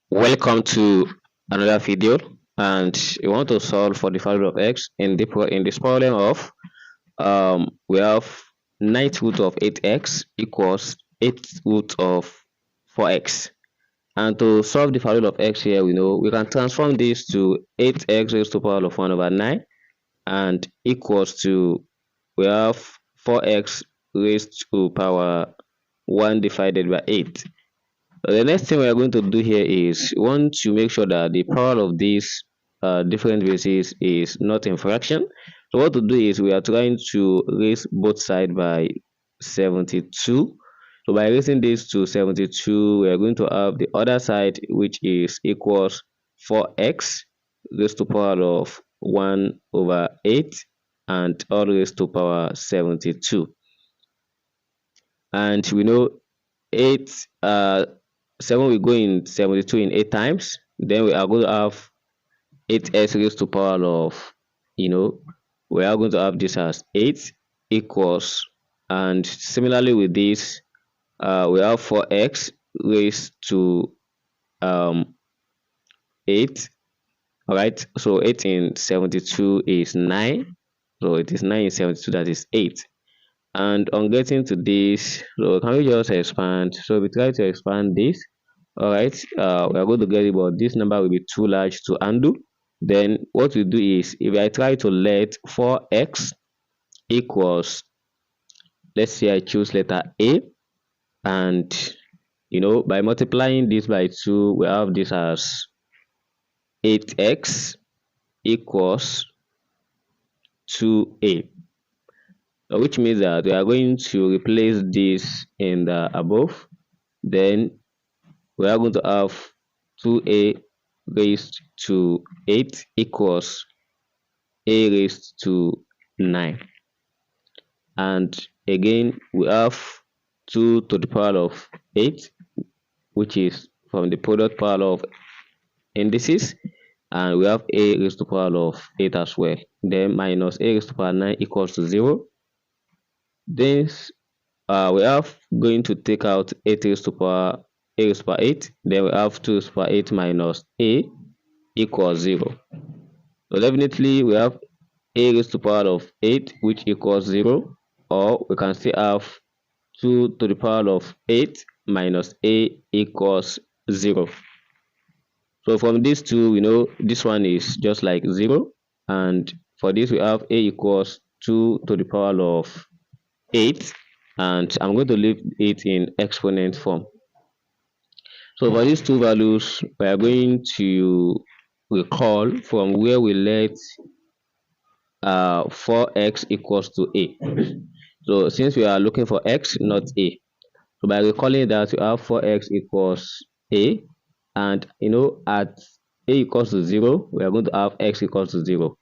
Welcome to another video, and we want to solve for the value of x in this problem of we have ninth root of 8x equals 8th root of 4x. And to solve the value of x here, we know we can transform this to 8x raised to the power of 1 over 9 and equals to we have 4x raised to power 1 divided by 8. The next thing we are going to do here is we want to make sure that the power of these different bases is not in fraction. So what to do is we are trying to raise both sides by 72. So by raising this to 72, we are going to have the other side which is equals 4x raised to power of 1 over 8 and all raised to power 72. And we know 8 7 will go in 72 in 8 times. Then we are going to have 8x raised to power of, we are going to have this as 8 equals, and similarly with this, we have 4x raised to 8. All right, so 8 in 72 is 9. So it is 9 in 72, that is 8. And on getting to this, so can we just expand? So we try to expand this. All right, we are going to get it, but this number will be too large to undo. Then what we do is, if I try to let 4x equals, let's say I choose letter A, and by multiplying this by 2, we have this as 8x equals 2a, which means that we are going to replace this in the above. Then we are going to have 2a raised to 8 equals a raised to 9. And again, we have 2 to the power of 8, which is from the product power of indices. And we have a raised to the power of 8 as well. Then minus a raised to the power 9 equals to 0. This we have going to take out 8 raised to the power a raised to the power 8. Then we have 2 raised to the power 8 minus a equals 0. So definitely we have a raised to the power of 8, which equals 0, or we can still have 2 to the power of 8 minus a equals 0. So from these two, we know this one is just like 0, and for this we have a equals 2 to the power of 8, and I'm going to leave it in exponent form. So for these two values, we are going to recall from where we let 4x equals to a. So since we are looking for x, not a, so by recalling that, we have 4x equals a, and at a equals to 0, we are going to have x equals to 0.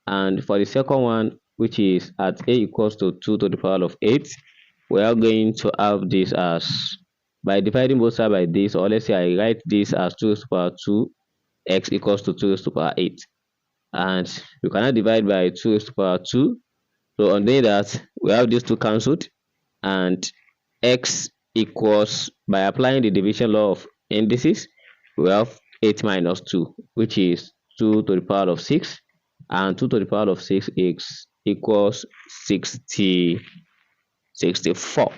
And for the second one, which is at a equals to 2 to the power of 8, we are going to have this as, by dividing both sides by this, or let's say I write this as 2 to the power 2, x equals to 2 to the power 8. And you cannot divide by 2 to the power 2. So on doing that, we have these two cancelled, and x equals, by applying the division law of indices, we have 8 minus 2, which is 2 to the power of 6, and 2 to the power of 6 is equals 64.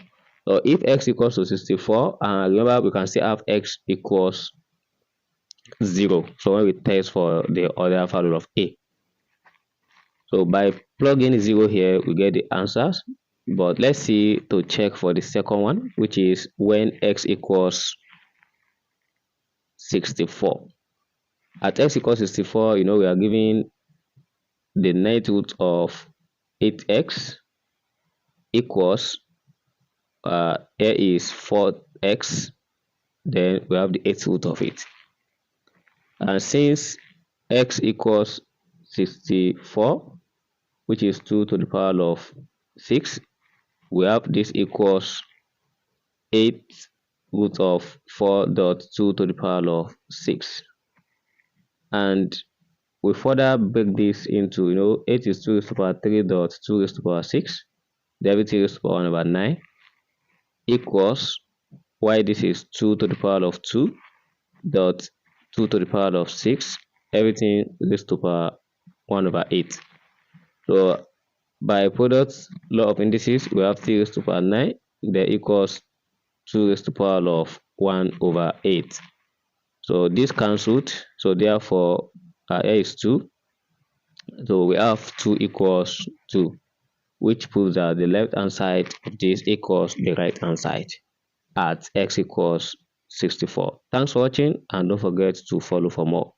So if x equals to 64, and remember we can still have x equals 0, so when we test for the other value of a, so by plugging 0 here, we get the answers. But let's see to check for the second one, which is when x equals 64. At x equals 64, we are given the net root of 8x equals, here is 4x, then we have the 8th root of it. And since x equals 64, which is 2 to the power of 6, we have this equals 8 root of 4.2 to the power of 6. And we further break this into, 8 is 2 raised to the power 3 dot 2 raised to the power 6, derivative raised to the power 1 over 9 equals, why this is 2 to the power of 2 dot 2 to the power of 6, everything raised to power 1 over 8. So by product law of indices, we have 3 raised to power 9, that equals 2 raised to power of 1 over 8. So this cancelled, so therefore here is 2. So we have 2 equals 2, which proves that the left hand side of this equals the right hand side at x equals 64. Thanks for watching, and don't forget to follow for more.